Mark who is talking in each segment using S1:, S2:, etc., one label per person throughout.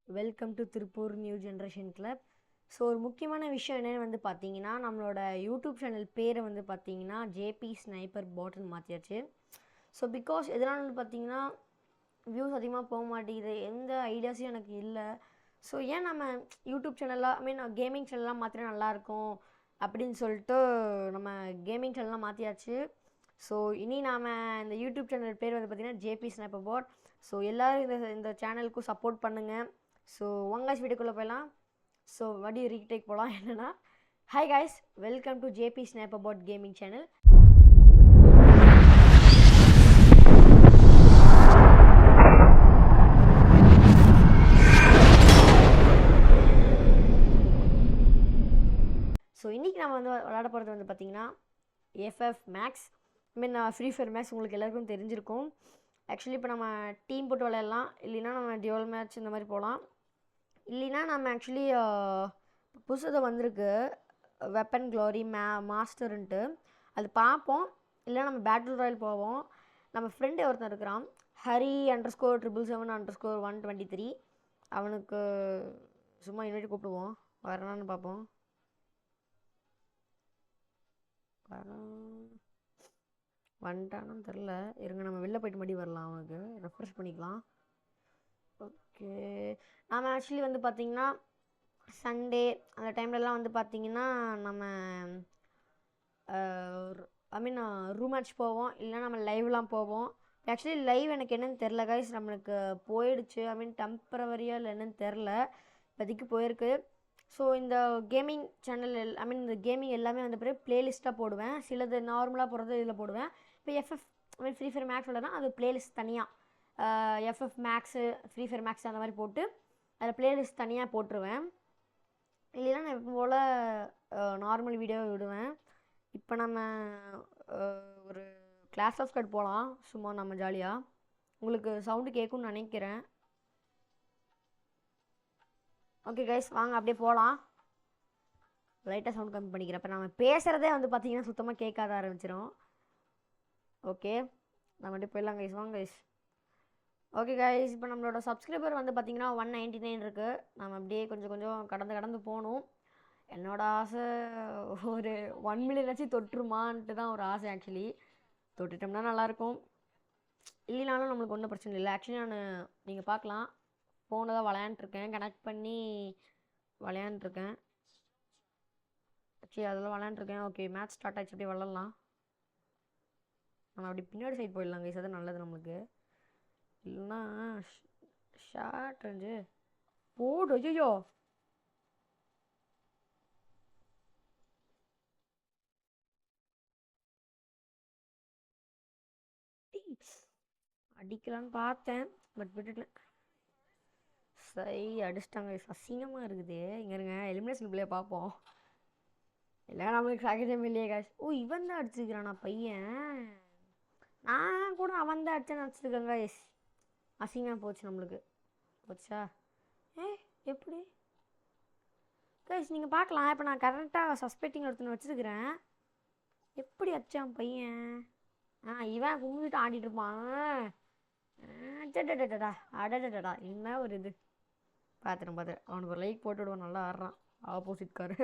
S1: Welcome to Tiruppur new generation club. So ஒரு முக்கியமான விஷயம் என்னென்னு வந்து பார்த்தீங்கன்னா, நம்மளோட யூடியூப் சேனல் பேரை வந்து பார்த்தீங்கன்னா ஜேபி ஸ்னைப்பர் பாட்னு மாற்றியாச்சு. ஸோ பிகாஸ் எதனால் வந்து பார்த்தீங்கன்னா வியூஸ் அதிகமாக போக மாட்டேங்குது, எந்த ஐடியாஸும் எனக்கு இல்லை. ஸோ ஏன் நம்ம யூடியூப் சேனலாக கேமிங் சேனல்லாம் மாற்றினா நல்லாயிருக்கும் அப்படின்னு சொல்லிட்டு நம்ம கேமிங் சேனல்லாம் மாற்றியாச்சு. ஸோ இனி நாம் இந்த யூடியூப் சேனல் பேர் வந்து பார்த்திங்கன்னா ஜேபி ஸ்னைப்பர் பாட். ஸோ எல்லோரும் இந்த சேனலுக்கும் சப்போர்ட் பண்ணுங்கள். ஸோ வாங்க வீடியோக்குள்ளே போயிடலாம். ஸோ வடி ரீடேக் போகலாம். என்னென்னா, hi guys, welcome to JP sniper bot gaming channel. So இன்றைக்கி நம்ம வந்து விளையாட போகிறது வந்து பார்த்திங்கன்னா FF Max. Free Fire Max உங்களுக்கு எல்லாருக்கும் தெரிஞ்சிருக்கும். ஆக்சுவலி இப்போ நம்ம டீம் போட்டு விளையாடலாம், இல்லைன்னா நம்ம டியூவல் மேட்ச் இந்த மாதிரி போகலாம். இல்லைன்னா நம்ம ஆக்சுவலி புதுசாக வந்திருக்கு வெப்பன் க்ளோரி மாஸ்டருன்ட்டு, அது பார்ப்போம். இல்லைனா நம்ம பேட்டில் ராயல் போவோம். நம்ம ஃப்ரெண்டு ஒருத்தன் இருக்கிறான், ஹரி _777_123. அவனுக்கு சும்மா இன்வைட் கூப்பிடுவோம், வரணும்னு பார்ப்போம். வந்துட்டானு தெரில, இருங்க நம்ம வெளில போய்ட்டு மறுபடி வரலாம், அவனுக்கு ரெஃப்ரெஷ் பண்ணிக்கலாம். ஓகே, நாம் ஆக்சுவலி வந்து பார்த்திங்கன்னா சண்டே அந்த டைம்லலாம் வந்து பார்த்திங்கன்னா நம்ம ரூம் மேட்ச் போவோம், இல்லைனா நம்ம லைவ்லாம் போவோம். ஆக்சுவலி லைவ் எனக்கு என்னென்னு தெரில கைஸ், நம்மளுக்கு போயிடுச்சு. டெம்பரவரியாக இல்லை என்னென்னு தெரில, இப்போதைக்கு போயிருக்கு. ஸோ இந்த கேமிங் சேனல் இந்த கேமிங் எல்லாமே வந்து ப்ளேலிஸ்ட்டாக போடுவேன். சிலது நார்மலாக போடுறது இதில் போடுவேன். இப்போ எஃப்எஃப் ஃப்ரீ ஃபயர் மேக்ஸ் விளையாடுனா அது ப்ளேலிஸ்ட் தனியாக FF Max Free Fire Max அந்த மாதிரி போட்டு அதில் ப்ளேலிஸ்ட் தனியாக போட்டுருவேன். இல்லைன்னா நான் எப்போ போல் நார்மல் வீடியோ விடுவேன். இப்போ நம்ம ஒரு கிளாஸ் ஆஃப் ஸ்குவாட் போகலாம், சும்மா நம்ம ஜாலியாக. உங்களுக்கு சவுண்டு கேட்கும்னு நினைக்கிறேன். ஓகே கைஸ், வாங்க அப்படியே போகலாம். லைட்டாக சவுண்ட் கம்மி பண்ணிக்கிறேன். இப்போ நம்ம பேசுகிறதே வந்து பார்த்திங்கன்னா சுத்தமாக கேட்காத ஆரம்பிச்சிடும். ஓகே, நம்ம அப்படியே போயிடலாம் கைஸ், வாங்க கைஸ். ஓகே கைஸ், இப்போ நம்மளோட சப்ஸ்கிரைபர் வந்து பார்த்திங்கன்னா 199 இருக்குது. நம்ம அப்படியே கொஞ்சம் கொஞ்சம் கடந்து போகணும். என்னோடய ஆசை ஒரு 1 மில்லியனாச்சும் தொட்டுருமான்ட்டு தான் ஒரு ஆசை. ஆக்சுவலி தொட்டுட்டோம்னா நல்லாயிருக்கும், இல்லைனாலும் நம்மளுக்கு ஒன்றும் பிரச்சனை இல்லை. ஆக்சுவலி நீங்கள் பார்க்கலாம், ஃபோனில் தான் விளையாண்டுருக்கேன், கனெக்ட் பண்ணி விளையாண்டுருக்கேன். சரி, அதெல்லாம் விளையாண்டுருக்கேன். ஓகே, மேட்ச் ஸ்டார்ட் ஆகிடுச்சு, அப்படியே விளாட்லாம். நம்ம அப்படி பின்னாடி சைட் போயிடலாம் கைஸ், அது நல்லது நம்மளுக்கு. இல்லைன்னா ஷார்ட் ரேஞ்சு போடு. ஐயோ, அடிக்கலான்னு பார்த்தேன், பட் விட்டுட்டேன். சரி, அடிச்சிட்டாங்க. அசிங்கமாக இருக்குது. இங்கே இருங்க, எலிமினேஷன் பிள்ளைய பார்ப்போம். இல்லை நம்மளுக்கு சகஜம் இல்லையே காசு. ஓ, இவன் தான் அடிச்சுக்கிறானா பையன்? நான் கூட அவன் தான் அடிச்சேன்னு அடிச்சிருக்கேன் காய்ஸ். அசிங்கமாக போச்சு நம்மளுக்கு. போச்சா? எப்படி கைஸ் நீங்கள் பார்க்கலாம். இப்போ நான் கரெக்டாக சஸ்பெக்டிங் ஒருத்தனை வச்சுருக்கிறேன். எப்படி அடிச்சான் பையன்? இவன் கும்பிட்டு ஆடிட்டு இருப்பான். அடடடா, என்ன ஒரு இது. பார்த்துறேன். அவனுக்கு ஒரு லைக் போட்டு விடுவான், நல்லா ஆடுறான் ஆப்போசிட் காரு.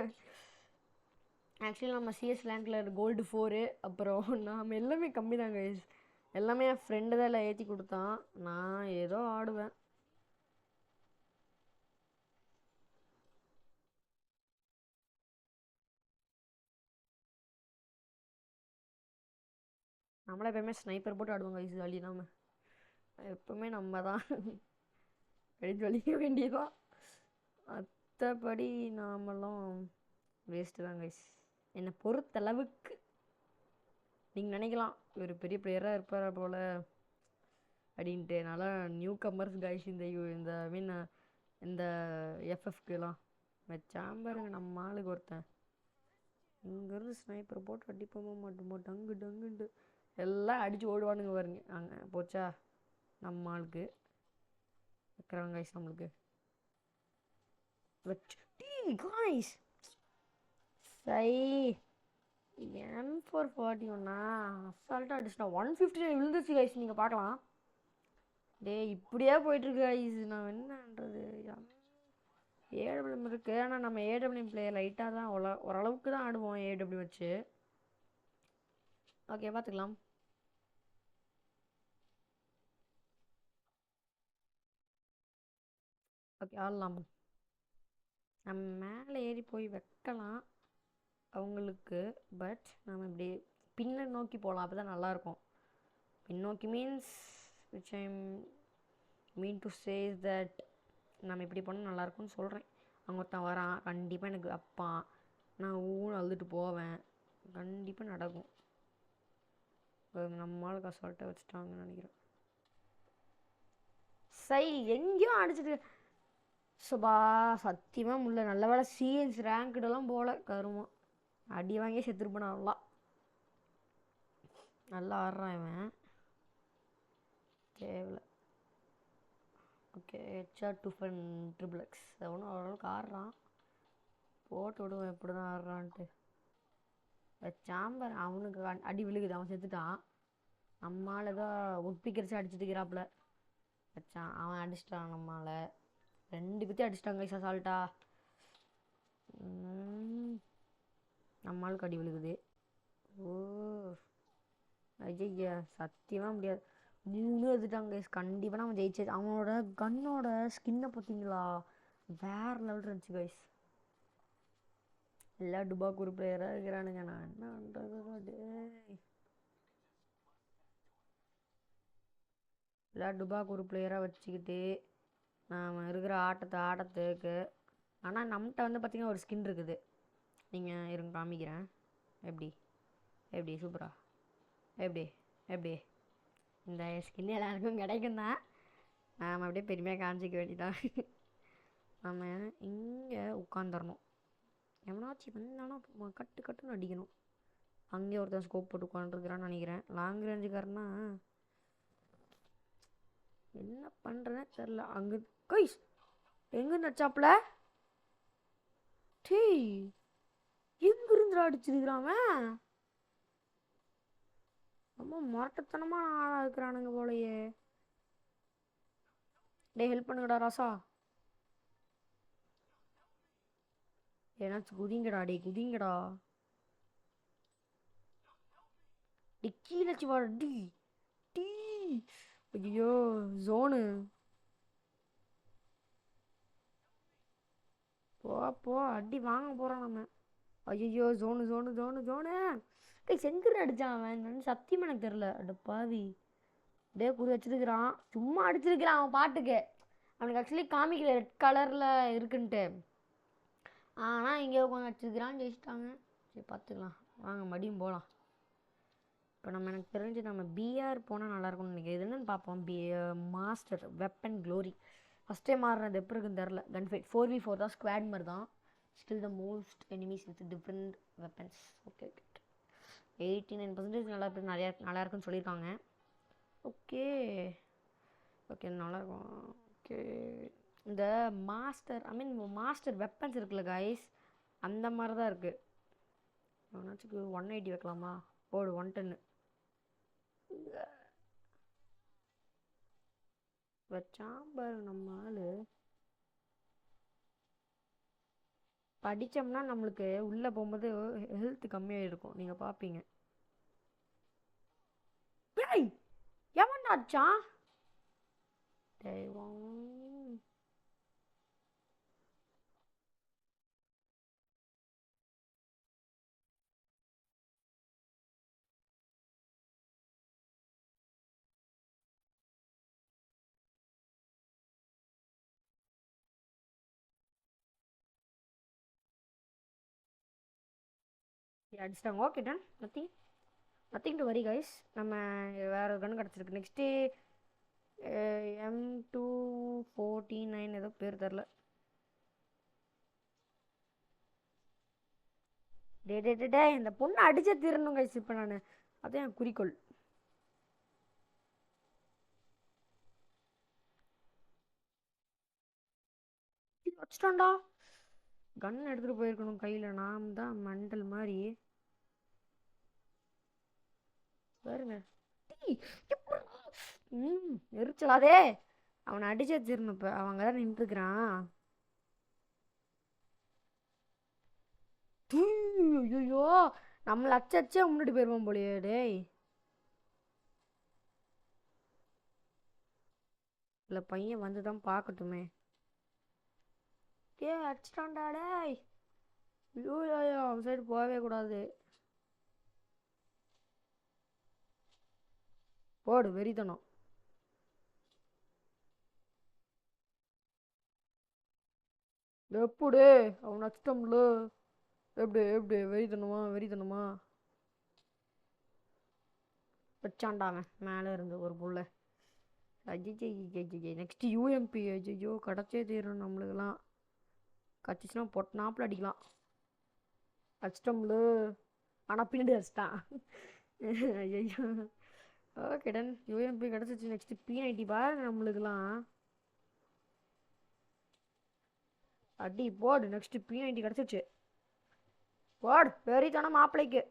S1: ஆக்சுவலி நம்ம சிஎஸ் லேண்டில் கோல்டு 4, அப்புறம் நாம் எல்லாமே கம்மி தான் கைஸ். எல்லாமே என் ஃப்ரெண்டு தான் எல்லாம் ஏற்றி கொடுத்தான், நான் ஏதோ ஆடுவேன். நம்மளே எப்போயுமே ஸ்னைப்பர் போட்டு ஆடுவோம் கைஸ், ஜாலி. நாம் எப்போவுமே நம்ம தான் அப்படின்னு சொல்லிக்க வேண்டியதான். மற்றபடி நாமெல்லாம் வேஸ்ட்டு தான் கைஸ், என்னை பொறுத்தளவுக்கு. நீங்கள் நினைக்கலாம் ஒரு பெரிய பிளேயராக இருப்பார் போல் அப்படின்ட்டு. நல்லா நியூ கம்மர்ஸ் கைஸ் இந்த இந்த எஃப்எஃப்க்குலாம் வச்சாம்பருங்க. நம்ம ஆளுக்கு ஒருத்தன் இங்கேருந்து ஸ்னைப்பர் போட்டு அடிப்போமா மாட்டோமோ, டங்குன்ட்டு எல்லாம் அடித்து ஓடுவானுங்க பாருங்க. அங்கே போச்சா நம்ம ஆளுக்கு வைக்கிறாங்க கைஸ் நம்மளுக்கு. காய்ஸ் சை M441 அசால்ட்டாக அடிச்சுட்டா. 159 விழுந்துச்சு கைஸ், நீங்கள் பார்க்கலாம். டேய் இப்படியே போயிட்டுருக்கு ஐஸ். நான் என்னன்றது? ஏடபிள்யூஎம் இருக்கு, ஆனால் நம்ம ஏடபிள்யூஎம் பிளேயர் லைட்டாக தான் ஓரளவுக்கு தான் ஆடுவோம் ஏடபிள்யூ வச்சு. ஓகே பார்த்துக்கலாம். ஓகே ஆடலாம். நம்ம மேலே ஏறி போய் வைக்கலாம் அவங்களுக்கு. பட் நம்ம இப்படி பின்ன நோக்கி போகலாம், அப்போ தான் நல்லாயிருக்கும். பின்னோக்கி means which I mean to say that நம்ம இப்படி பண்ணால் நல்லாயிருக்கும்னு சொல்கிறேன். அவங்க ஒருத்தன் வரான், கண்டிப்பாக எனக்கு அப்பான், நான் ஊன்னு அழுதுட்டு போவேன், கண்டிப்பாக நடக்கும். நம்மளுக்கு அசால்ட்டாக வச்சுட்டாங்கன்னு நினைக்கிறேன். சை எங்கேயும் அடிச்சிட்டு சுபா சத்தியமாக முல்ல. நல்ல வேலை சிஎன்ஸ் ரேங்க்டெல்லாம் போகல, கருமா அடி வாங்கி செத்துருப்பேன். நல்லா ஆடுறான் இவன், தேவையில்லை. ஓகே ஹெச்ஆர் 2 ட்ரிபிள் எக்ஸ் ஒன்றும் ஓரளவுக்கு ஆடுறான். போட்டு விடுவேன் எப்படி தான் ஆடுறான்ட்டு. சாம்பர் அவனுக்கு அடி விழுகுது, அவன் செத்துட்டான். நம்மளால ஏதோ உட்பிக்கிறச்சு அடிச்சுட்டு இருக்கிறாப்புல வச்சான், அவன் அடிச்சிட்டான். நம்மளால 2 குத்தி அடிச்சிட்டாங்க அசால்ட்டா. நம்மளுக்கு அடி விழுகுது. ஓ ஐயா சத்தியமாக முடியாது. 3 எடுத்துட்டாங்க கண்டிப்பாக நம்ம ஜெயிச்சு. அவனோட கன்னோட ஸ்கின்னை பார்த்தீங்களா, வேற லெவல் இருந்துச்சு கைஸ். எல்லா டுபாக் ஒரு பிளேயராக இருக்கிறானுங்க. நான் என்ன பண்ணுறது? எல்லா டுபாக் ஒரு பிளேயராக வச்சுக்கிட்டு நாம் இருக்கிற ஆட்டத்துக்கு. ஆனால் நம்மகிட்ட வந்து பார்த்திங்கன்னா ஒரு ஸ்கின் இருக்குது. நீங்கள் இருங்க காமிக்கிறேன். எப்படி சூப்பரா எப்படி இந்த ஸ்கின் எல்லாருக்கும் கிடைக்கும் தான். நாம் அப்படியே பெருமையாக காமிச்சிக்க வேண்டியதான். நம்ம இங்கே உட்காந்துடணும். எவனாச்சும் வந்தானா கட்டுன்னு அடிக்கணும். அங்கேயே ஒருத்தன் ஸ்கோப் போட்டு உட்காந்துருக்குறான்னு நினைக்கிறேன். லாங் ரேஞ்சுக்காரனா என்ன பண்ணுறேன்னு தெரில. அங்கே கைஸ் எங்கே நச்சாப்புல டேய் எங்கிருந்து அடிச்சிருக்கிறான்? ரொம்ப முரட்டத்தனமாக ஆளாக இருக்கிறானுங்க போலையே. டே ஹெல்ப் பண்ணுங்கடா ராசா. ஏன்னாச்சும் குதிங்கடா, குதிங்கடா. கீழே வாடா டி டீ. ஐயோ ஜோனு போ அடி வாங்க போகிறான் நம்ம. ஐயோ ஜோனு செங்குற அடித்தான் அவன். சத்தியமாக எனக்கு தெரில. பாவி டே குறி வச்சிருக்கிறான், சும்மா அடிச்சிருக்கிறான் அவன் பாட்டுக்கு. அவனுக்கு ஆக்சுவலி காமிக்கல ரெட் கலரில் இருக்குன்ட்டு. ஆனால் இங்கே உட்காந்து அடிச்சிருக்கிறான், ஜெயிச்சிட்டாங்க. சரி பார்த்துக்கலாம் வாங்க, மடியும் போகலாம். இப்போ நம்ம எனக்கு தெரிஞ்சு நம்ம பிஆர் போனால் நல்லாயிருக்கும்னு நினைக்கிறேன். இது என்னென்னு பார்ப்போம். Master weapon glory first time ஆடுறது எப்படி இருக்குன்னு தெரில. கன் ஃபைட் 4v4 தான், ஸ்குவாட் மாதிரி தான். Still the most enemies with different weapons. Okay 89% நல்லா இருக்குன்னு சொல்லியிருக்காங்க. ஓகே நல்லாயிருக்கும். ஓகே இந்த மாஸ்டர் வெப்பன்ஸ் இருக்குல்ல கைஸ், அந்த மாதிரி தான் இருக்குது. எவனாச்சுக்கு 180 வைக்கலாமா? போடு 110 வச்சாம்பர். நம்ம ஆள் படித்தோம்னா நம்மளுக்கு உள்ளே போகும்போது ஹெல்த் கம்மியாக இருக்கும், நீங்கள் பார்ப்பீங்க. எவன்டாச்சான் தெய்வம். அடிச்சிட்டாங்க. Okay done, nothing to worry guys. நம்ம வேறு ஒரு கன் கிடச்சிருக்கு. நெக்ஸ்ட்டு M249 ஏதோ பேர் தெரில. டே இந்த பொண்ணை அடிச்சே தீரணும் கைஸ் இப்போ நான். அதான் என் குறிக்கோள். வச்சுட்டான்டா. கன் எடுத்துகிட்டு போயிருக்கணும் கையில். நாம் தான் மண்டல் மாதிரி பாருங்க. எரிச்சலாதே. அவனை அடிச்சு வச்சிடணும். இப்போ அவங்க தான் நின்றுக்கிறான். ஐயோ, நம்மளை அச்சே முன்னாடி போயிருவோம் போலியே. டேய் இல்லை, பையன் வந்து தான் பார்க்கட்டுமே. டே அடிச்சிட்டான்டா டேய். ஐயோ அவன் சைடு போகவே கூடாது. போடு வெறித்தனம். எப்படி அவன் அச்சிட்டம்ல. எப்படி எப்படி வெறித்தனமா வச்சான்டா அவன் மேலே இருந்து ஒரு புள்ள. Ajay next UMP. ஐயோ கிடச்சே தீரும் நம்மளுக்கெல்லாம். கச்சிச்சுன்னா பொட்டினாப்பில் அடிக்கலாம். அச்சிட்டம்ல. ஆனால் பின்னாடி அடிச்சிட்டான். ஐயோ ஓகே டன். யூஎம்பி கிடச்சிச்சு. நெக்ஸ்ட் P90 பாரு நம்மளுக்கெல்லாம். அடி போடு. நெக்ஸ்ட் P90 கிடச்சிச்சு. போடு வெறித்தனம் மாப்பிள்ளைக்கு.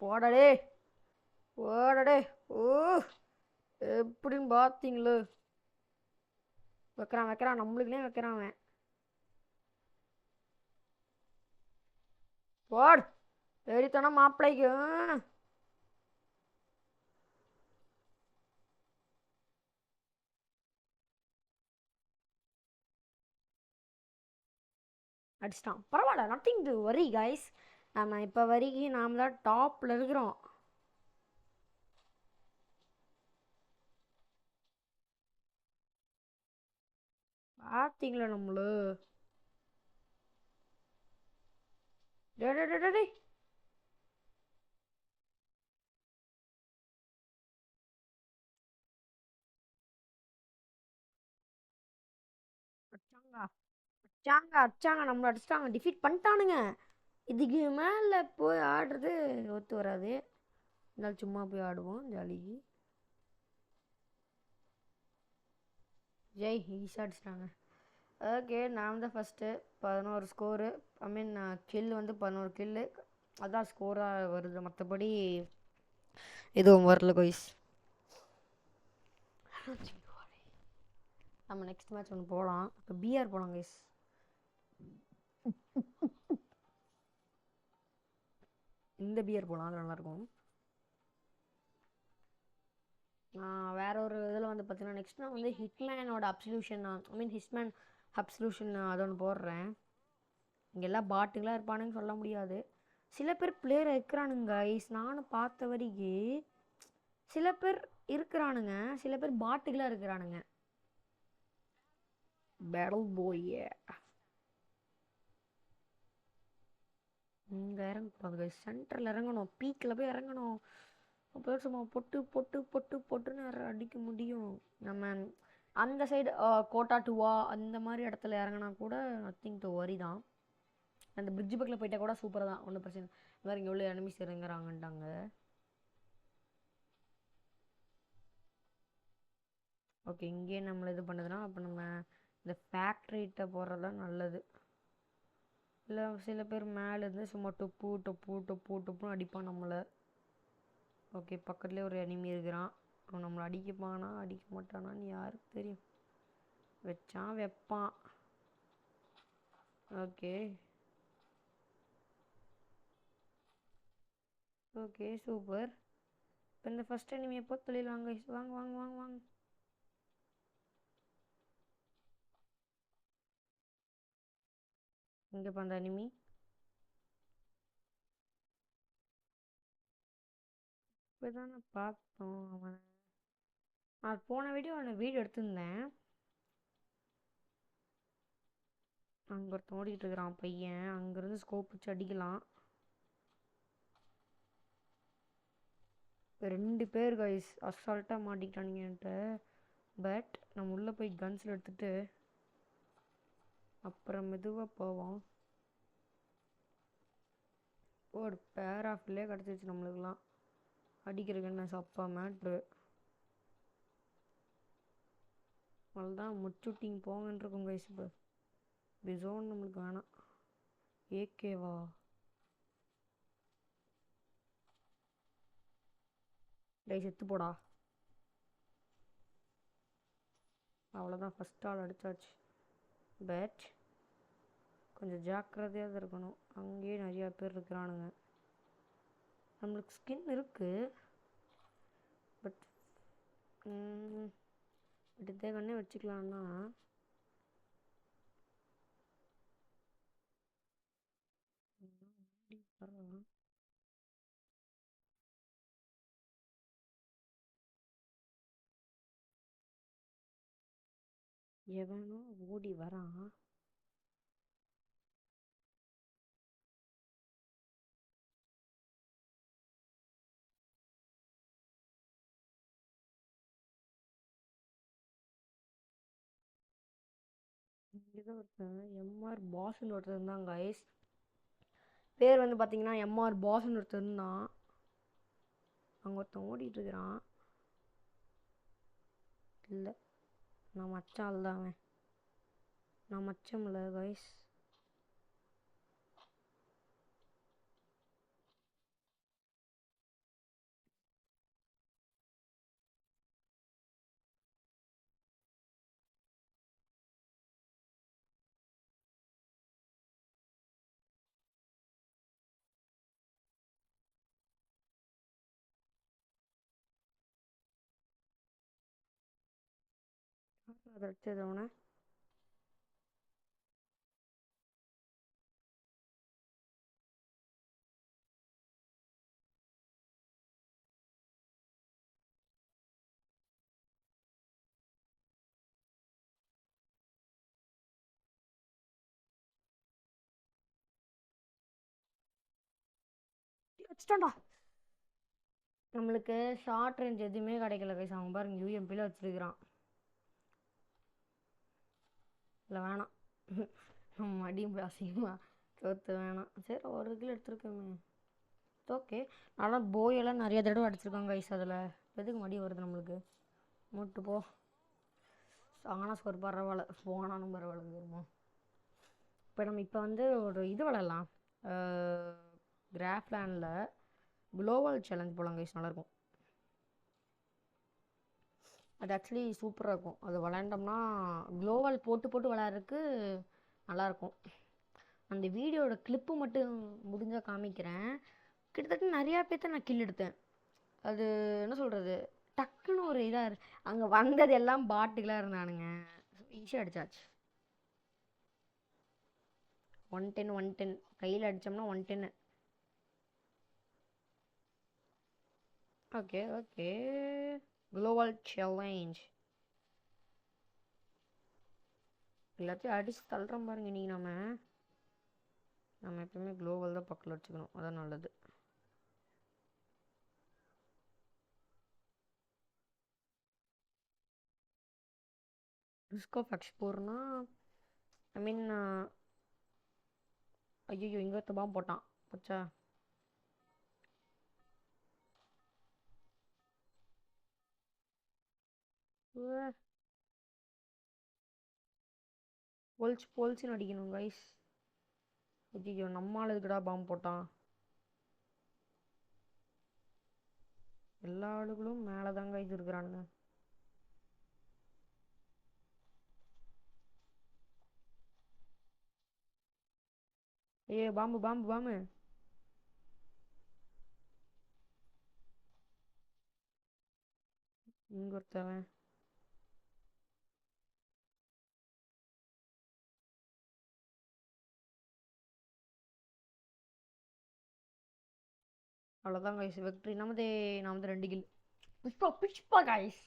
S1: போடடே போடடே. ஓ எப்படின்னு பார்த்தீங்களோ. வைக்கிறான் நம்மளுக்குனே வைக்கிறான் அவன். போடு வெறித்தனம் மாப்பிள்ளைக்கு. அடிச்சிட்டான். பரவாயில்ல, நத்திங் டு வரி கைஸ். நம்ம இப்போ வரைக்கும் நாம் தான் டாப்பில் இருக்கிறோம். பார்த்தீங்களா நம்மளு. டே அடிச்சாங்க நம்மளை அடிச்சிட்டாங்க. டிஃபீட் பண்ணிட்டானுங்க. இதுக்கு மேலே போய் ஆடுறது ஒத்து வராது. இருந்தாலும் சும்மா போய் ஆடுவோம் ஜாலிக்கு. ஜெய் ஈஸாக அடிச்சிட்டாங்க. ஓகே நான் தான் ஃபஸ்ட்டு 11 ஸ்கோரு. ஐ மீன் கில் வந்து 11 கில்லு. அதான் ஸ்கோராக வருது. மற்றபடி எதுவும் வரல கோய்ஸ். நம்ம நெக்ஸ்ட் மேட்ச் ஒன்று போகலாம். இப்போ பிஆர் போகலாம் கைஸ். இந்த பிஆர் போகலாம், அது நல்லாயிருக்கும். வேற ஒரு இதில் வந்து பார்த்தீங்கன்னா நெக்ஸ்ட் நான் வந்து ஹிட்மேனோட அப்சல்யூஷன், ஐ மீன் ஹிட்மேன் அப்சல்யூஷன் அது ஒன்று போடுறேன். இங்கே எல்லாம் பாட்டுங்களாக இருப்பானுன்னு சொல்ல முடியாது. சில பேர் பிளேயர் இருக்கிறானுங்க கைஸ். நானும் பார்த்த வரைக்கும் சில பேர் இருக்கிறானுங்க, சில பேர் பாட்டுகளாக இருக்கிறானுங்க. பேட்டில் போய் இங்கே இறங்கக்கூடாது கைஸ். சென்டரில் இறங்கணும், பீக்கில் போய் இறங்கணும். அப்போ சும்மா பொட்டுன்னு அடிக்க முடியும். நம்ம அந்த சைடு கோட்டா டுவா அந்த மாதிரி இடத்துல இறங்கினா கூட நத்திங் டு வரி தான். அந்த பிரிட்ஜ் பக்கத்தில் போயிட்டா கூட சூப்பராக தான், ஒன்றும் பிரச்சனை. இந்த மாதிரி இங்கே எவ்வளோ எனிமிஸ் இறங்குறாங்கன்ட்டாங்க. ஓகே இங்கேயே நம்மளை இது பண்ணுதுன்னா அப்போ நம்ம இந்த ஃபேக்ட்ரிகிட்ட போடுறதுலாம் நல்லது. இல்லை சில பேர் மேலேருந்து சும்மா டொப்புன்னு அடிப்பான் நம்மளை. ஓகே பக்கத்துலேயே ஒரு எனிமி இருக்கிறான். அவன் நம்மளை அடிக்கப்பானா அடிக்க மாட்டானான்னு யாருக்கு தெரியும். வச்சான் வைப்பான். Okay okay super. இப்போ இந்த ஃபஸ்ட் எனிமி எப்போ தொழிலாங்க. வாங்க இங்கே இப்போ அந்த எனிமி இப்போ தானே பார்த்தோம் அவனை. நான் போன வீடியோ எடுத்திருந்தேன். அங்கே ஒருத்தன் ஓடிக்கிட்டு இருக்கிறான் பையன். அங்கேருந்து ஸ்கோப் வச்சு அடிக்கலாம். 2 பேர் கைஸ் அசால்ட்டாக மாட்டிக்கிட்டானுங்கன்ட்டு. பட் நம்ம உள்ளே போய் கன்ஸில் எடுத்துகிட்டு அப்புறம் மெதுவாக போவோம். ஒரு பேர் ஆஃப்லேயே கிடச்சிச்சு நம்மளுக்கெல்லாம். அடிக்கிறதுக்கு என்ன சப்பா மேட்ரு. அவ்வளோதான் முச்சுட்டிங் போங்கன்னு இருக்கும் கைஸ். இப்போ பிசோன் நம்மளுக்கு வேணாம். ஏகேவா டேய் செத்து போடா. அவ்வளோதான், ஃபஸ்ட் ஆள் அடிச்சாச்சு. பட் கொஞ்சம் ஜாக்கிரதையாக தான் இருக்கணும். அங்கேயே நிறையா பேர் இருக்கிறானுங்க. நம்மளுக்கு ஸ்கின் இருக்குது, பட் இதே கண்ணே வச்சுக்கலான்னா எவனோ ஓடி வரான். இங்கேதான் ஒருத்தன் எம்ஆர் பாஸ்ன்னு ஒருத்தர் இருந்தாங்க கைஸ். பேர் வந்து பார்த்தீங்கன்னா எம்ஆர் பாஸ்ன்னு ஒருத்தர் இருந்தான். அங்கே ஒருத்தன் ஓடிட்டு இருக்கிறான். இல்லை, நான் மச்சான் தான் அவன். நான் மச்சம் இல்லை கைஸ். அதை அடிச்சது அவனை. அடிச்சிட்டான்டா. நம்மளுக்கு ஷார்ட் ரேஞ்ச் எதுவுமே கிடைக்கல கைஸ். அவன் பாருங்க யூஎம்பியில் வச்சிருக்கிறான். இல்லை வேணாம், மடியும் போய் அசிங்கமா தோற்று வேணாம். சரி, ஒரு கிலோ எடுத்துருக்கோமே, ஓகே. ஆனால் போயெல்லாம் நிறைய தடவை அடிச்சிருக்காங்க கைஸ். அதில் எதுக்கு மடி வருது நம்மளுக்கு? மூட்டு போ. ஆனால் ஒரு பரவாயில்ல, போனாலும் பரவாயில்ல வருமா. இப்போ நம்ம இப்போ வந்து ஒரு இது விளையாடலாம். கிராஃப்லேண்டில் குளோபல் சேலஞ்ச் போகலாம் கைஸ், நல்லாயிருக்கும். அது ஆக்சுவலி சூப்பராக இருக்கும். அது விளையாண்டோம்னா குளோபல் போட்டு போட்டு விளையாடுறதுக்கு நல்லாயிருக்கும். அந்த வீடியோட கிளிப்பு மட்டும் முடிஞ்சால் காமிக்கிறேன். கிட்டத்தட்ட நிறையா பேர்த்த நான் கில் எடுத்தேன். அது என்ன சொல்கிறது, டக்குன்னு ஒரு இதாக அங்கே வந்தது எல்லாம் பாட்டுகளாக இருந்தானுங்க. ஈஸியாக அடிச்சாச்சு. 110 110 கையில் அடித்தோம்னா 110. ஓகே ஓகே, குளோபல் சேலஞ்ச் எல்லாத்தையும் அடித்து தள்ளுறோம் பாருங்க. இன்றைக்கி நம்ம எப்பவுமே குளோபல் தான் பக்கத்தில் வச்சுக்கணும், அதான் நல்லது. ரிஸ்க் ஆஃப் எக்ஸ்போர்னா ஐ மீன், ஐயோ இங்கே ஒருத்த பாம்பு போட்டான் பச்சா. போல்ச்சுன்னு அடிக்கணும் கைஸ். ஐயோ நம்மளால் இதுக்கடா பாம்பு போட்டான். எல்லா ஆளுகளும் மேலே தாங்க இது இருக்கிறானுங்க. ஏ பாம்பு பாம்பு பாம்பு. இங்கே ஒருத்தவன். அவ்வளோதான் கைஸ், வெக்ட்ரி நமதே. நான் வந்து 2 கில். புஷ்பா புஷ்பா கைஸ்,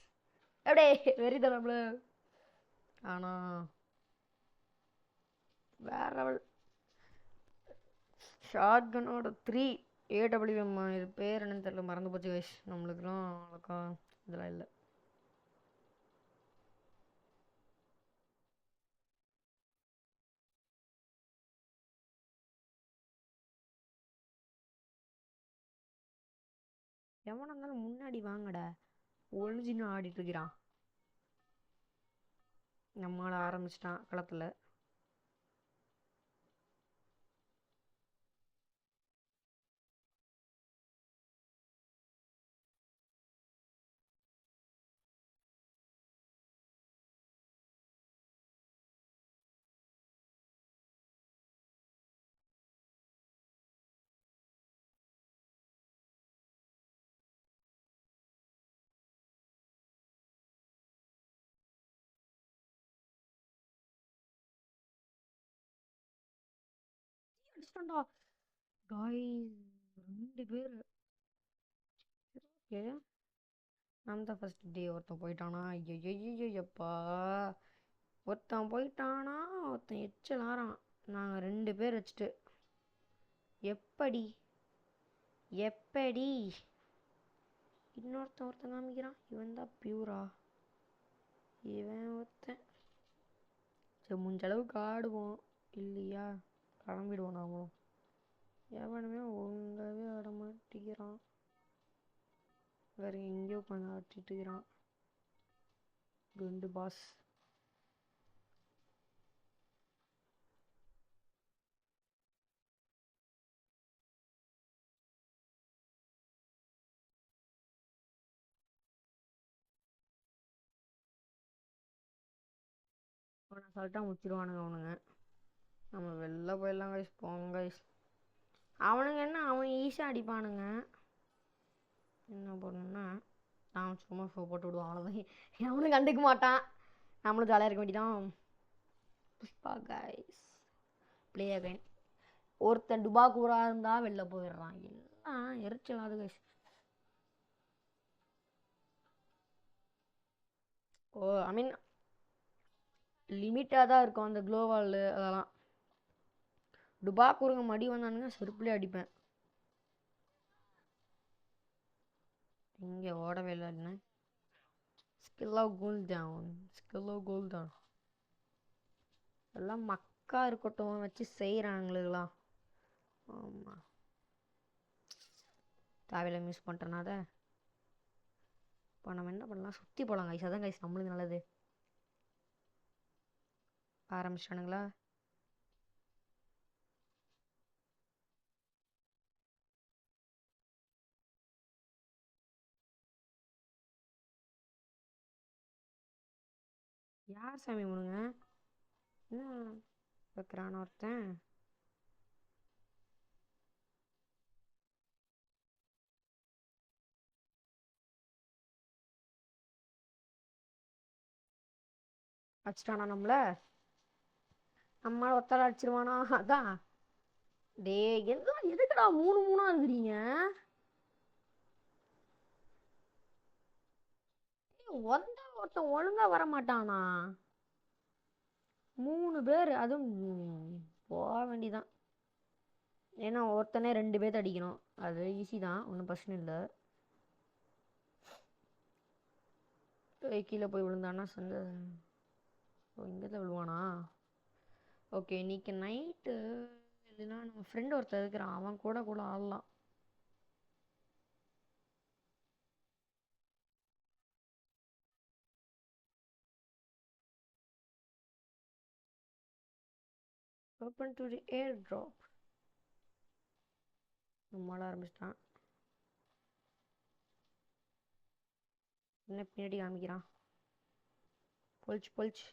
S1: அப்படியே வெறி தரப்புல. ஆனால் வேற ஷார்ட் கனோட 3 AWM. இது பேர் என்னன்னு தெரியல, மறந்து போச்சு கைஸ். நம்மளுக்குலாம் அவ்வளோக்கா இதெல்லாம் இல்லை. எவனா இருந்தாலும் முன்னாடி வாங்கடா. ஒளிஞ்சின்னு ஆடிட்டு இருக்கிறான். நம்மளால ஆரம்பிச்சிட்டான் களத்தில். முடிச்சிட்டோம்டா காய்ஸ். 2 பேர். ஓகே, அந்த ஃபர்ஸ்ட் டே ஒருத்தன் போயிட்டானா? ஐயப்பா, ஒருத்தன் போயிட்டானா, ஒருத்தன் எச்சலாரான். நாங்கள் 2 பேர் வச்சுட்டு எப்படி எப்படி ஒருத்தன் காமிக்கிறான். இவன் தான் பியூரா? இவன் ஒருத்தன். சரி, முடிஞ்ச அளவுக்கு ஆடுவோம் இல்லையா? கிளம்பிடுவோம் நாமளும். எவனுமே ஒழுங்காகவே ஆட மாட்டேங்கிறான். வேற எங்கேயோ உட்காந்து ஆட்டிட்டு இருக்கிறான் குண்டு பாஸ். அவனை சொல்லிட்டா முடிச்சிடுவானுங்க அவனுங்க. நம்ம வெளில போயிடலாம் கைஸ், போங்க கைஸ். அவனுங்க என்ன, அவன் ஈஸியாக அடிப்பானுங்க. என்ன பண்ணணும்னா நான் சும்மா ஷோ போட்டு விடுவான், அவ்வளோதான். அவனும் கண்டுக்க மாட்டான், நம்மளும் ஜாலியாக இருக்க வேண்டியதான். Pushpa guys, play again. ஒருத்தன் டுபாக்கூரா இருந்தால் வெளில போயிடுறான். எல்லாம் எரிச்சலாது கைஸ். ஓ, ஐ மீன் லிமிட்டாக தான் இருக்கும் அந்த க்ளோவால். அதெல்லாம் டுபாக்கூருங்க மடி வந்தானுங்க செருப்புலேயே அடிப்பேன். இங்கே ஓடவே இல்லைன்னு ஸ்கில்லோ கோல் டவுன், ஸ்கில்லோ கோல் டவுன். எல்லாம் மக்கா இருக்கட்டும் வச்சு செய்கிறானுங்களா? ஆமாம், தேவையில்ல மிஸ் பண்ணிட்டேன்னா அதை. இப்போ நம்ம என்ன பண்ணலாம், சுற்றி போகலாம் கைஸ். அதான் கைஸ் நம்மளுக்கு நல்லது. ஆரம்பிச்சிட்டானுங்களா? யார் சாமி முனுங்க? என்ன வைக்கிறான ஒருத்தன்? அடிச்சிட்டானா நம்மள? நம்மளால ஒத்தால அடிச்சிருவானா? அதான். டே, எல்லாம் எதுக்குடா 3-3 இருக்கிறீங்க? ஒருத்தன் ஒழுங்கா வர மாட்டானா? 3 பேர், அதுவும் போக வேண்டிதான். ஏன்னா ஒருத்தனே 2 பேர்த்து அடிக்கணும். அது ஈஸி தான், ஒன்றும் பிரச்சனை இல்லை. கீழே போய் விழுந்தானா சந்த? இங்கே தான் விழுவானா? ஓகே, இன்னைக்கு நைட்டு இல்லைன்னா நம்ம ஃப்ரெண்ட் ஒருத்தர் இருக்கிறான், அவன் கூட கூட ஆடலாம். Open to the air drop. நம்மளால ஆரம்பிச்சிட்டான். என்ன பின்னாடி காமிக்கிறான்? பொழிச்சு பொழிச்சு.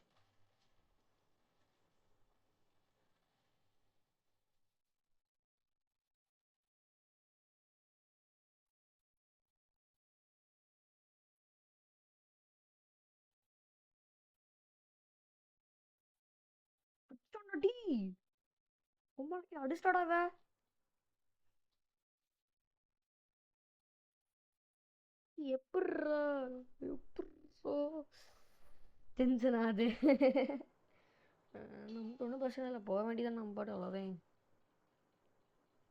S1: டி உங்களுக்கு அடிஸ்டாடாவ. எப்புட்றா எப்புட்றா டென்ஷன் ஆகுது. நமக்கு ஒன்றும் பிரச்சனை இல்லை, போக வேண்டியதான் நம்ம பாட்டு. அவ்வளோதான்.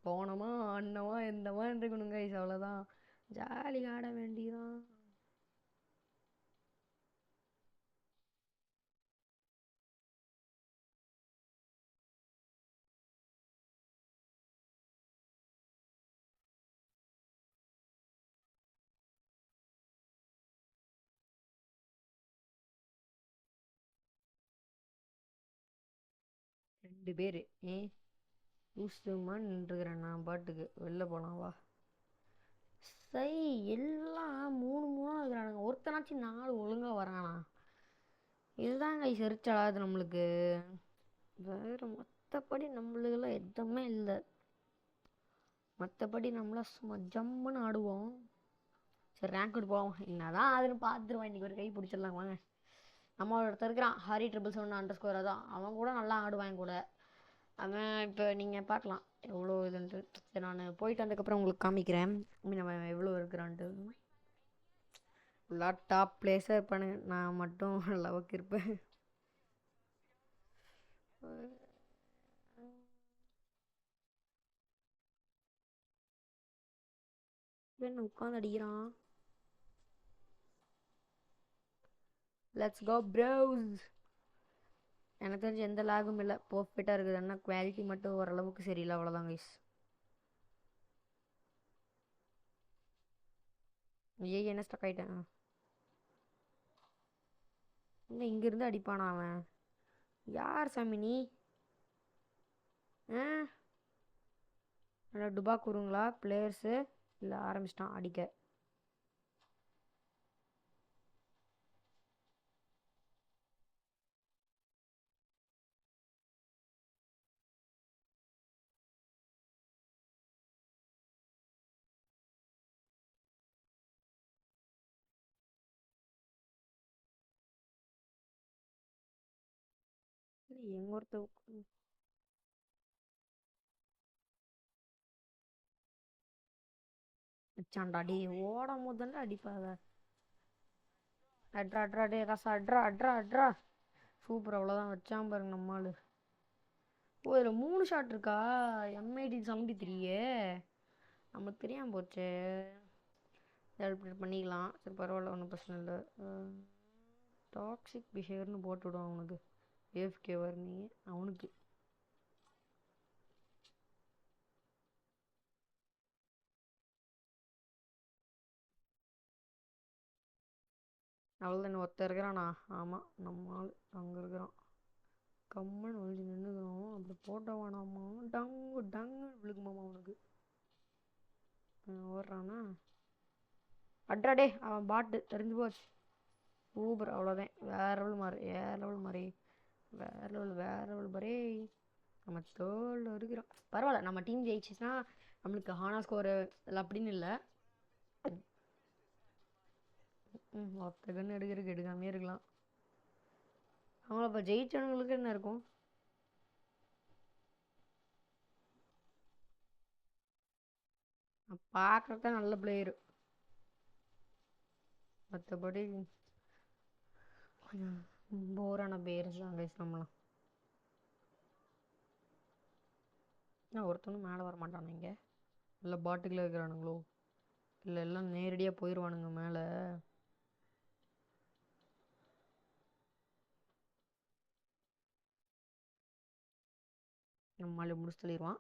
S1: போனோமா ஆடினோமா எந்தமா இருக்கணுங்க கைஸ், அவ்வளோதான். ஜாலி ஆட வேண்டியதான். ரெண்டு பேர் ஏன் லூசுமா நின்றுக்கிறேன் நான் பாட்டுக்கு. வெளில போகலாம் வா. சை, எல்லாம் 3-3 இருக்கிறானுங்க. ஒருத்தனாச்சும் 4 ஒழுங்காக வரானா? இதுதாங்க செரிச்சலாது நம்மளுக்கு. வேறு மற்றபடி நம்மளுக்கெல்லாம் எதுவுமே இல்லை. மற்றபடி நம்மளாம் சும்மா ஜம்முன்னு ஆடுவோம். சரி, ரேங்க் விட்டு போவோம். என்னதான் அதுன்னு பார்த்துருவான். இன்றைக்கி ஒரு கை பிடிச்சிடலாம் வாங்க. நம்ம ஒருத்தர் இருக்கிறான் ஹரி 777 அண்டர் ஸ்கோர். தான் அவன் கூட நல்லா ஆடுவான் கூட. அவன் இப்போ நீங்கள் பார்க்கலாம், எவ்வளோ இதுன்ட்டு. சரி நான் போயிட்டு வந்ததுக்கப்புறம் உங்களுக்கு காமிக்கிறேன். நம்ம எவ்வளோ இருக்கிறான்ட்டு. ஃபுல்லாக டாப் பிளேஸாக இருப்பானுங்க, நான் மட்டும் லவுக்கு இருப்பேன். என்ன உட்காந்து அடிக்கிறான். Let's go bros. எனக்கு தெரிஞ்சு எந்த லாகும் இல்லை, பர்ஃபெக்டாக இருக்குது. ஆனால் குவாலிட்டி மட்டும் ஓரளவுக்கு சரியில்லை, அவ்வளோதான் கைஸ். ஏய் என்ன ஸ்டக் ஆகிட்டேன். இல்லை இங்கேருந்து அடிப்பானா அவன்? யார் சாமி நீ? ஆ நல்லா டுபா கூறுங்களா பிளேயர்ஸு? இல்லை ஆரம்பிச்சிட்டான் அடிக்க. எங்க ஒருத்த வச்சான்டா. டே ஓடும் போது தானே அடிப்பாத. அட்ரா அட்ரா டே காசா அட்ரா அட்ரா அட்ரா. சூப்பர், அவ்வளோதான் வச்சான் பாருங்க நம்மால். ஓ இதில் 3 ஷாட் இருக்கா? M80 73. நமக்கு தெரியாமல் போச்சு. ஹெல்ப் பண்ணிக்கலாம், சரி பரவாயில்ல, ஒன்றும் பிரச்சனை இல்லை. டாக்ஸிக் பிஹேவியர்னு போட்டு விடுவான் அவனுக்கு. ஏஃப்கே வரனீங்க அவனுக்கு. அவ்வளோதான் ஒருத்தர் இருக்கிறானா? ஆமாம் நம்ம ஆள் அங்கே இருக்கிறான். கம்மன் ஒழிஞ்சு நின்றுக்கிறோம். அப்படி போட்ட வேணாமா? டங்கு டங்கு விழுக்குமாமா அவனுக்கு. ஓடுறானா? அட்ராடே அவன் பாட்டு தெரிஞ்சு போச்சு. சூப்பர், அவ்வளோதான். வேற லெவல் மாறி, வேற லெவல் மாறி, வேற லெவல் வேற லெவல் பாரே. நம்ம தேர்டில் இருக்கிறோம். பரவாயில்ல, நம்ம டீம் ஜெயிச்சிச்சுன்னா நம்மளுக்கு ஹானா ஸ்கோரு இல்லை அப்படின்னு இல்லை. ஒருத்த கன்று எடுக்கிறதுக்கு எடுக்காமே இருக்கலாம். அவங்கள இப்போ ஜெயிச்சவங்களுக்கு என்ன இருக்கும்? பார்க்குறது தான் நல்ல பிளேயரு, மற்றபடி கொஞ்சம் போரான பிளேயர்ஸ் தான் கைஸ் நம்மளாம். நான் ஒருத்தனும் மேலே வர மாட்டானுங்க. இல்லை பாட்டுக்குள்ளே இருக்கிறானுங்களோ? இல்லை எல்லாம் நேரடியாக போயிடுவானுங்க மேலே. நம்மளால முடிச்சு தள்ளிடுவான்.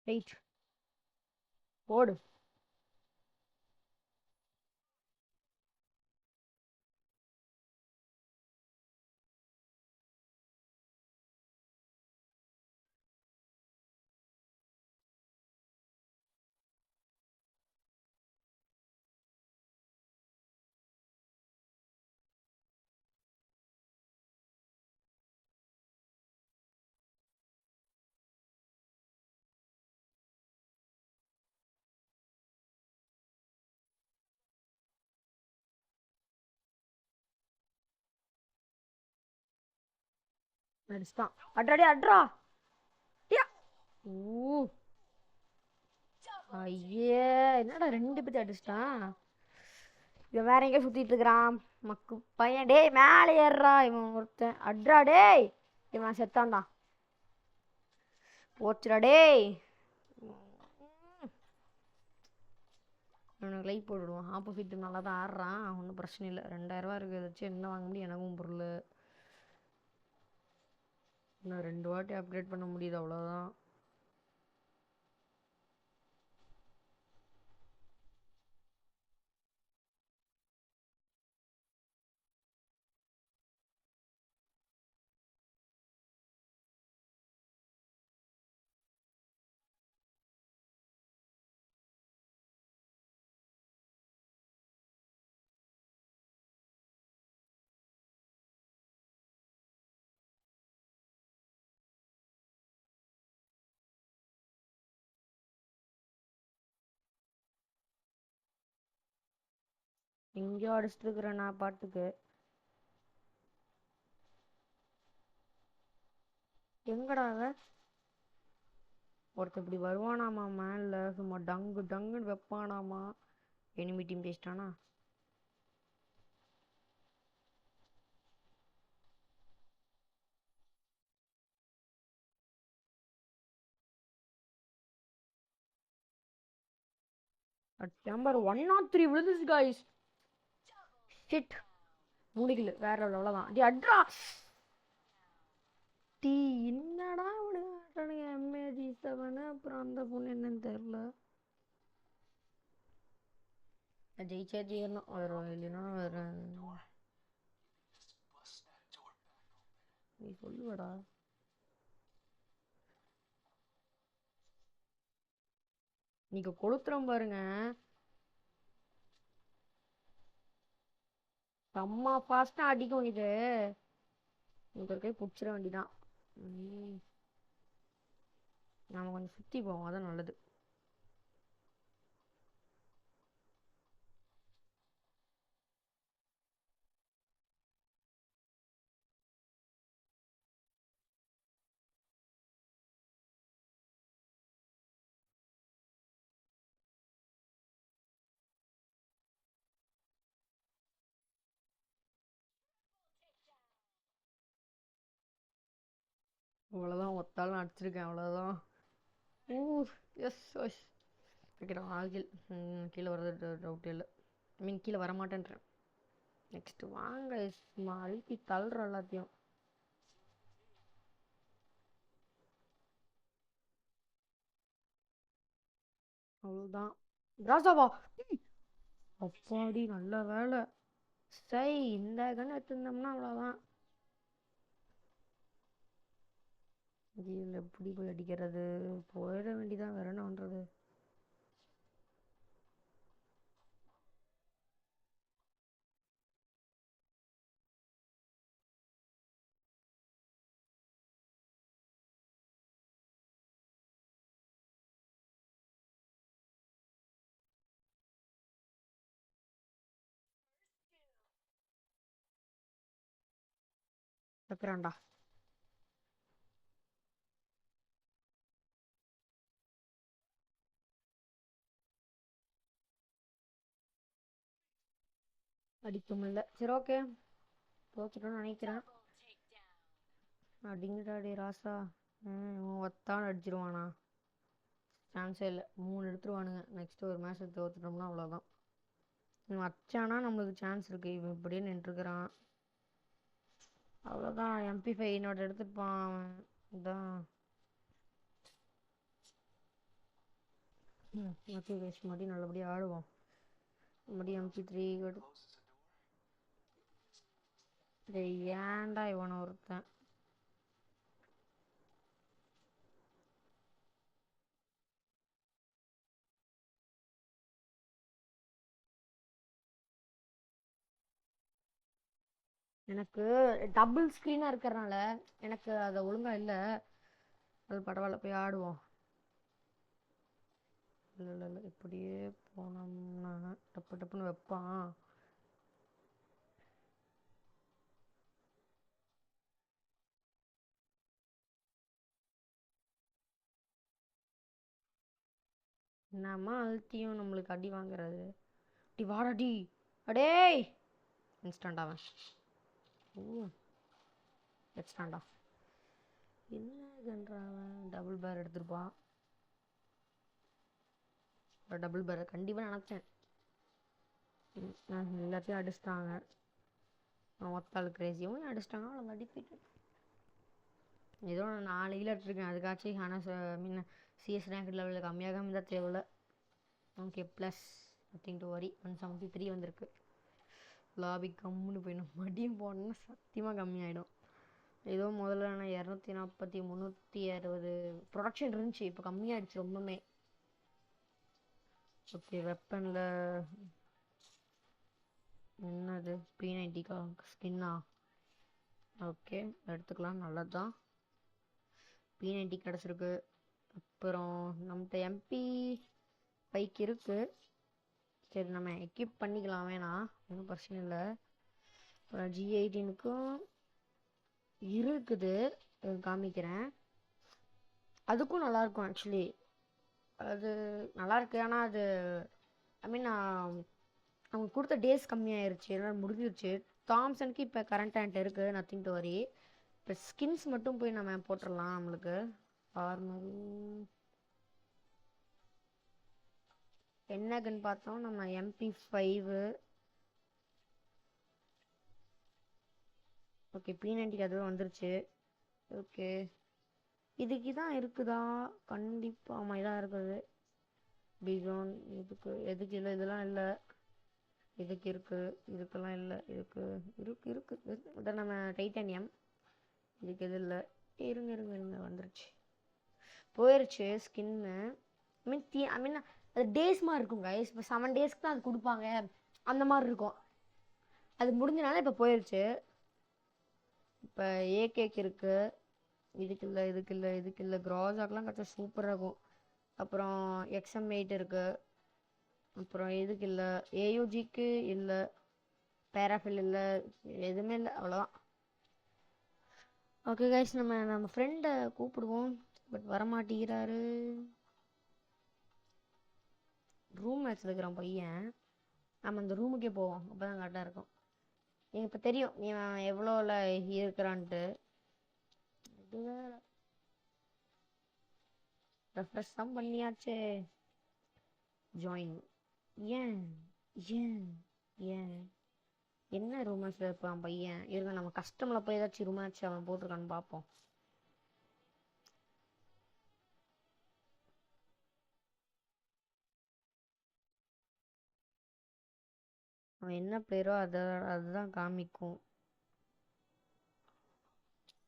S1: ரைட் போடு. அடிச்சுட்டான். அட்ராடி அட்ரா. ஊ ஐயே, என்னடா 2 பேர்த்து அடிச்சிட்டான். இவன் வேற எங்கேயோ சுற்றிட்டு இருக்கிறான் மக்கு பையன். டேய் மேலே ஏறுறா இவன் ஒருத்தன். அட்ரா டேய். இவன் செத்தான்டா. போச்சுடா டேய். இவனுக்கு லைக் போட்டுவிடுவான். ஆப்போசிட் நல்லா தான் ஆடுறான், ஒன்றும் பிரச்சனை இல்லை. 2000 இருக்குது வச்சு என்ன வாங்க முடியும்? எனக்கும் பொருள் இன்னும் 2 வாட்டி அப்கிரேட் பண்ண முடியுது, அவ்வளோதான். எங்கேயோ அடிச்சுட்டு இருக்கிறேன் நான் பாட்டுக்கு. எங்கடா அவன்? ஒருத்தர் இப்படி வருவானாமா மேல, சும்மா டங்கு டங்குன்னு வைப்பானாமா. எனிமி டீம் பேசிட்டானா? நம்பர் 103 விழுந்துச்சு காய்ஸ். ஷிட். 3 கிலோ வேற அவ்வளோதான். டி அட்ரா. டீ என்னடா அவனுங்க MAG7. அப்புறம் அந்த பொண்ணு என்னன்னு தெரியல. ஜெயிச்சா ஜெயிக்கணும், வேற இல்லைன்னா வேற. நீ சொல்லுவடா. நீங்க கொளுத்துறோம் பாருங்க. செம்ம ஃபாஸ்டா அடிக்கும் இது. உங்க கை பிடிச்சிட வேண்டிதான். நாம கொஞ்சம் சுத்தி போவோம், அதான் நல்லது. அவ்வளோதான், ஒத்தாலும் அடிச்சிருக்கேன், அவ்வளோதான். ஊ எஸ் எஸ். ஓகேடா, ஆகில். கீழே வர்றது டவுட் இல்லை. ஐ மீன் கீழே வரமாட்டேன்றேன். நெக்ஸ்ட் வாங்க, சும்மா அழுத்தி தள்ளுற எல்லாத்தையும். அவ்வளோதான். ராசாவா? அப்பாடி நல்ல வேலை. சை, இந்த கன் எடுத்துருந்தோம்னா அவ்வளோதான். இதில் எப்படி போய் அடிக்கிறது? போயிட வேண்டிதான், வேற என்ன பண்ணுறது? வைக்கிறான்டா. அடிக்க முடியல. சரி, ஓகே. தோத்துட்டோன்னு நினைக்கிறேன். அடிங்கடாடி ராசா. ஒத்தான் அடிச்சிருவானா? சான்ஸே இல்லை. 3 எடுத்துருவானுங்க. நெக்ஸ்ட் ஒரு மேட்ச் தோத்துட்டோம்னா அவ்வளோதான். இவன் வச்சானா நம்மளுக்கு சான்ஸ் இருக்கு. இவன் இப்படியே நின்றுக்கிறான், அவ்வளோதான். MP5 என்னோட எடுத்துப்பான் இதான். ஓகே கைஸ், மறுபடியும் நல்லபடியாக ஆடுவோம். மறுபடியும் MP3 ஏன்டா இவனை ஒருத்தன். எனக்கு டபுள் ஸ்க்ரீனாக இருக்கிறனால எனக்கு அதை ஒழுங்காக இல்லை. அது பரவாயில்ல, போய் ஆடுவோம். இல்லை இல்லை இல்லை, இப்படியே போனோம்னா டப்பு டப்புன்னு வைப்பான். என்னம்மா அழுத்தியும் நம்மளுக்கு அடி வாங்குறது. டி வாடாடி. அடேய், இன்ஸ்டன்ட் அவன். ஓ, வச்சிட்டான்டா. என்னன்றான்? டபுள் பேர் எடுத்துருப்பான். டபுள் பேர் கண்டிப்பாக நினச்சேன். எல்லாத்தையும் அடிச்சிட்டாங்க. ஒத்தாள் கிரேசியும் அடிச்சிட்டாங்க, அவ்வளோ அடிப்பிட்டு. ஏதோ நான் 4 கிலோ எடுத்துருக்கேன். அதுக்காச்சும் ஆனால் மீன் CS ரேங்க் லெவலில் கம்மியாக இருந்தால் தேவையில்ல. Okay, plus nothing to worry. 173 வந்திருக்கு. லாபி கம்முன்னு போயிடும். மடியும் போனோன்னா சத்தியமாக கம்மியாயிடும். ஏதோ முதல்ல நான் 240 360 ப்ரொடக்ஷன் இருந்துச்சு, இப்போ கம்மியாகிடுச்சு ரொம்பவுமே. ஓகே, வெப்பனில் என்னது? P90 ஸ்கின்னா? ஓகே, எடுத்துக்கலாம், நல்லது தான். P90 கிடச்சிருக்கு. அப்புறம் நம்மகிட்ட MP5 இருக்கு. சரி, நம்ம எக்யூப் பண்ணிக்கலாம், வேணாம், ஒன்றும் பிரச்சனை இல்லை. அப்புறம் G18க்கும் இருக்குது. காமிக்கிறேன். அதுக்கும் நல்லாயிருக்கும் ஆக்சுவலி. அது நல்லாயிருக்கு. ஆனால் அது ஐ மீன் அவங்க கொடுத்த டேஸ் கம்மியாயிருச்சு, எல்லாம் முடிஞ்சிருச்சு. தாம்சனுக்கு இப்போ கரண்ட் என்கிட்ட இருக்குது, நத்திங் டு வரி. இப்போ ஸ்கின்ஸ் மட்டும் போய் நம்ம போட்டுடலாம். நம்மளுக்கு ஆர்மரி என்ன கன் பார்த்தோம், நம்ம MP5. ஓகே, P90 அதுவும் வந்துருச்சு. ஓகே, இதுக்கு தான் இருக்குதா? கண்டிப்பாக ஆமாம், இதான் இருக்குது. பிகான் எதுக்கு இல்லை, இதெல்லாம் இல்லை. இதுக்கு இருக்குது, இதுக்கெல்லாம் இல்லை. இருக்குது இதான் நம்ம டைட்டானியம். இதுக்கு எது இல்லை. இருங்க வந்துருச்சு, போயிடுச்சு ஸ்கின்னு. ஐ மீன் அது டேஸ் மாதிரி இருக்கும் கைஸ். இப்போ 7 டேஸ்க்கு தான் அது கொடுப்பாங்க, அந்த மாதிரி இருக்கும். அது முடிஞ்சனால இப்போ போயிடுச்சு. இப்போ ஏகேக்கு இருக்குது. இதுக்கு இல்லை. க்ராஸாக்கெலாம் கிடச்சா சூப்பராக இருக்கும். அப்புறம் XM8 இருக்குது. அப்புறம் இதுக்கு இல்லை. AUGக்கு இல்லை. பேராஃபில் இல்லை. எதுவுமே இல்லை, அவ்வளோதான். ஓகே கைஸ், நம்ம ஃப்ரெண்டை கூப்பிடுவோம். பட் வரமாட்டேங்கிறாரு. ரூம் மேட்ச் இருக்கிறான் பையன். நம்ம அந்த ரூமுக்கே போவோம், அப்போ தான் கரெக்டாக இருக்கும். எனக்கு இப்போ தெரியும் நீ எவ்வளோல இருக்கிறான்ட்டு. இது வேற ரெஃப்ரெஷ் தான் பண்ணியாச்சே. ஜாயின். ஏன் ஏன் ஏன் என்ன ரூம் மேட்ச்சில் இருப்பான் பையன்? இருங்க, நம்ம கஸ்டமில் போய் ஏதாச்சும் ரூம் மேட்ச் அவன் போட்டிருக்கான்னு பார்ப்போம். அவன் என்ன பிளேயரோ அதுதான் காமிக்கும்.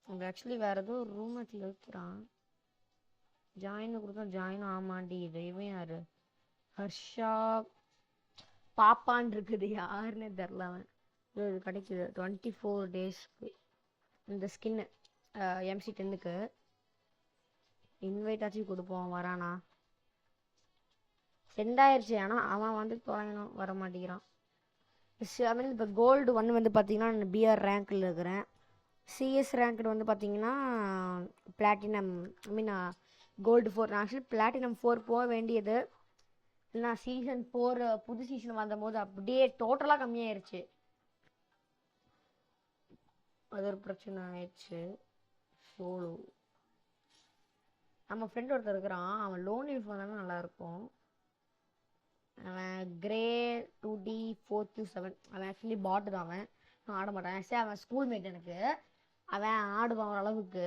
S1: அவன் ஆக்சுவலி வேறு ஏதோ ஒரு ரூம் மேட்ச்சில் இருக்கிறான். ஜாயின் கொடுத்தா ஜாயின் ஆமாண்டி. இவன் யாரு? ஹர்ஷா பாப்பான் இருக்குது, யாருன்னே தெரில. அவன் இது கிடைக்குது 24 டேஸ்க்கு இந்த ஸ்கின்னு. MC10க்கு இன்வைட் ஆச்சு கொடுப்போம். வரானா? சென்ட் ஆயிடுச்சு, ஆனால் அவன் வந்து தொலைங்கணும், வர மாட்டேங்கிறான். ஐ மீன் இப்போ கோல்டு 1 வந்து பார்த்தீங்கன்னா நான் BR ரேங்க்கில் இருக்கிறேன். CS ரேங்க்டு வந்து பார்த்தீங்கன்னா பிளாட்டினம். ஐ மீன் கோல்டு 4. நான் ஆக்சுவலி பிளாட்டினம் 4 போக வேண்டியது. இல்லைனா சீசன் 4 புது சீசன் வந்தபோது அப்படியே டோட்டலாக கம்மியாயிருச்சு. அது ஒரு பிரச்சனை ஆயிடுச்சு. சோலோ நம்ம ஃப்ரெண்ட் ஒருத்தர் இருக்கிறான், அவன் லோன் யூஸ் பண்ணாலும் நல்லாயிருக்கும். அவன் கிரே 2D4Q7. அவன் ஆக்சுவலி பாட்டு தான். அவன் ஆட மாட்டான். ஆக்சுவலி அவன் ஸ்கூல்மேட் எனக்கு. அவன் ஆடுவான் ஓரளவுக்கு.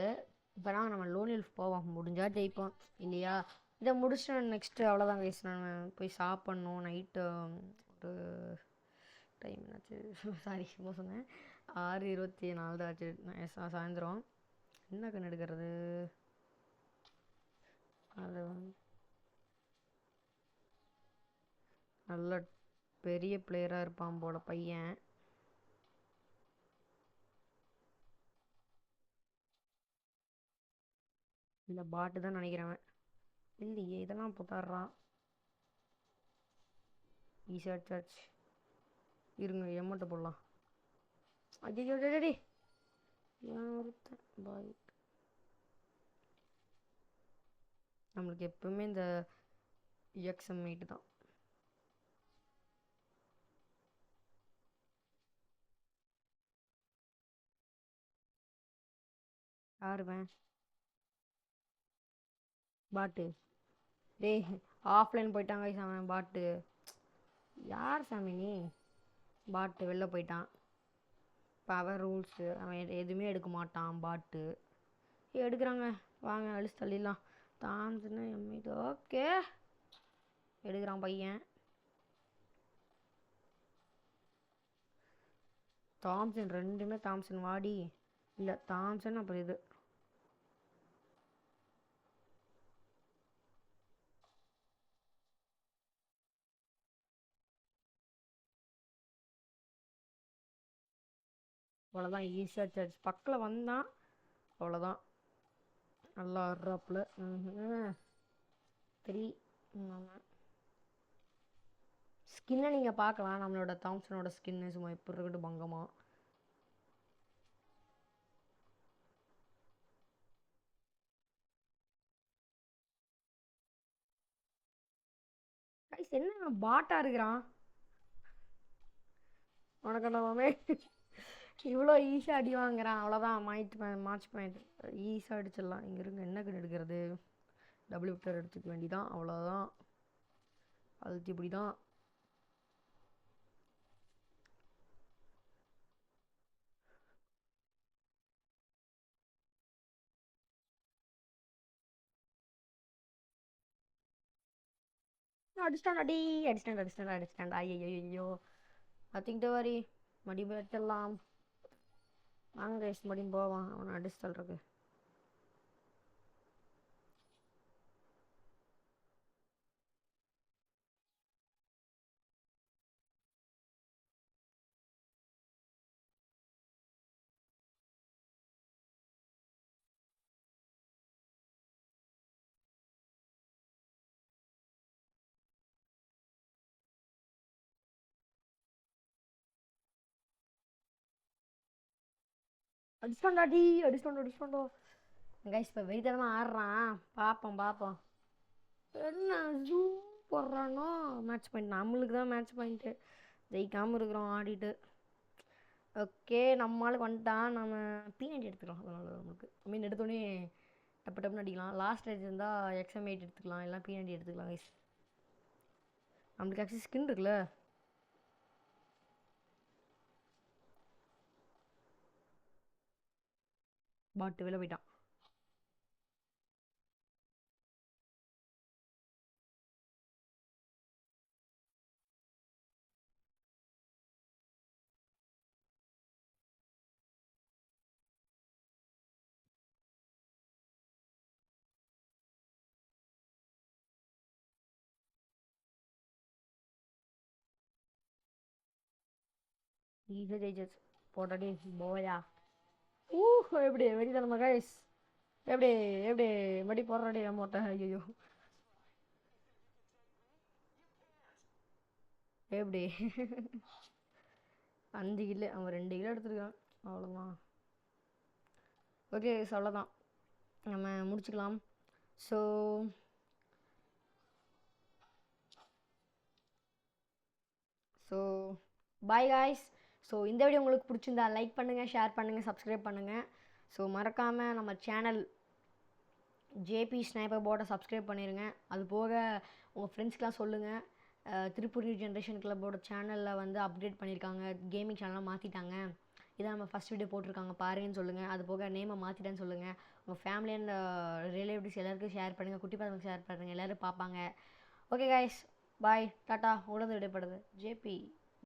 S1: இப்போ நம்ம லோன் யூஸ் போவோம், முடிஞ்சால் ஜெயிப்போம் இல்லையா? இதை முடிச்சுட்டு நெக்ஸ்ட்டு அவ்வளோதான் கைஸ். நான் போய் சாப்பிட்ணும். நைட்டு ஒரு டைம் என்னாச்சு, சாரி சும்மா சொன்னேன். 6:24 தான் ஆச்சு சாயந்தரம். என்ன கண் எடுக்கிறது? அது நல்ல பெரிய பிளேயராக இருப்பான் போல பையன். இல்லை பாட்டு தான் நினைக்கிறவன். இல்லையே, இதெல்லாம் போட்டாடுறான். ஈஸியாக சர்ச். இருங்க, எம்மட்டை போடலாம். ஐயோ டேடி, ஒருத்தன் பாய். நம்மளுக்கு எப்பவுமே இந்த XM8 தான். யாருவேன்? பாட்டு. டேய், ஆஃப்லைன் போயிட்டாங்க அவன் பாட்டு. யார் சாமி நீ? பாட்டு வெளில போயிட்டான். பவர் ரூல்ஸு அவன் எதுவுமே எடுக்க மாட்டான் பாட்டு. எடுக்கிறாங்க, வாங்க அழிச்சு தள்ளிடலாம். Thomson M8. ஓகே, எடுக்கிறான் பையன். தாம்சன் ரெண்டுமே தாம்சன் வாடி. இல்லை தாம்சன் அப்புறம் இது. அவ்வளோதான், ஈஸியாக சர்ச் பக்கத்தில் வந்தான். அவ்வளோதான், நல்லா ஆடுறாப்புல. 3 ஆமாம். ஸ்கின்னை நீங்கள் பார்க்கலாம். நம்மளோட தாம்சனோட ஸ்கின்னு சும்மா எப்படி இருக்கட்டும் பங்கமாக. என்ன பாட்டா இருக்கிறான் உனக்கு மாமே இவ்வளோ ஈஸியாக அடி வாங்குறான். அவ்வளோதான் மார்ச் பாயிண்ட் ஈஸியாக அடிச்சிடலாம். இங்கே இருங்க என்ன கண் எடுக்கிறது, டபுள் விக்டர் எடுத்துக்க வேண்டிதான், அவ்வளோதான். அழுத்தி இப்படி தான். அடிச்சிட்டான் ஐயோ நத்திங் டு வரி. மடி வெட்டலாம் வாங்க கைஸ், மடியும் போவான் அவனை அடிச்சு தள்ளுறக்கு. அடிச்சிட்டான்டோ கைஸ். இப்போ வெறித்தனமாக ஆடுறான், பார்ப்போம். என்ன ஜூ போடுறானோ. மேட்ச் பாயிண்ட் நம்மளுக்கு தான் மேட்ச் பாயிண்ட்டு. ஜெயிக்காமல் இருக்கிறோம் ஆடிட்டு. ஓகே நம்மளுக்கு வந்துட்டான். நம்ம P90 எடுத்துக்கலாம். அதனால நமக்கு எடுத்தோடனே டப்புன்னு அடிக்கலாம். லாஸ்ட் ஸ்டேஜ் இருந்தால் XM8 எடுத்துக்கலாம், எல்லாம் P90 எடுத்துக்கலாம் கைஸ். நம்மளுக்கு ஆக்சுவலி ஸ்கின் இருக்குல்ல. பாட்டு வெளில போயிட்டான். ஈஸியாக ஜெயிச்சஸ் போட்டாடி போயா. எப்படி வெறித்தனமா கைஸ். எப்படி மடி போடுறாடி மோட்டை. ஐயோ எப்படி 5 கிலோ, அவன் 2 கிலோ எடுத்துருக்கான், அவ்வளோதான். ஓகே அவ்வளோதான், நம்ம முடிச்சுக்கலாம். So bye guys. ஸோ இந்த வீடியோ உங்களுக்கு பிடிச்சிருந்தா லைக் பண்ணுங்கள், ஷேர் பண்ணுங்கள், சப்ஸ்கிரைப் பண்ணுங்கள். ஸோ மறக்காமல் நம்ம சேனல் ஜேபி ஸ்னைப்பர் போட்டை சப்ஸ்கிரைப் பண்ணிடுங்க. அது போக உங்கள் ஃப்ரெண்ட்ஸ்க்கெலாம் சொல்லுங்கள். திருப்பூர் நியூ ஜென்ரேஷன் கிளப்போட சேனலில் வந்து அப்டேட் பண்ணியிருக்காங்க, கேமிங் சேனலாக மாற்றிட்டாங்க, இதான் நம்ம ஃபஸ்ட் வீடியோ போட்டிருக்காங்க பாருங்கன்னு சொல்லுங்கள். அது போக நேமை மாற்றிட்டேன்னு சொல்லுங்கள். உங்கள் ஃபேமிலி அண்ட் ரிலேட்டிவ்ஸ் எல்லாருக்கும் ஷேர் பண்ணுங்கள், குட்டி பசங்களுக்கு ஷேர் பண்ணுங்கள், எல்லோரும் பார்ப்பாங்க. ஓகே காய்ஸ், பாய், டாட்டா. உங்களது விடைப்படுது ஜேபி.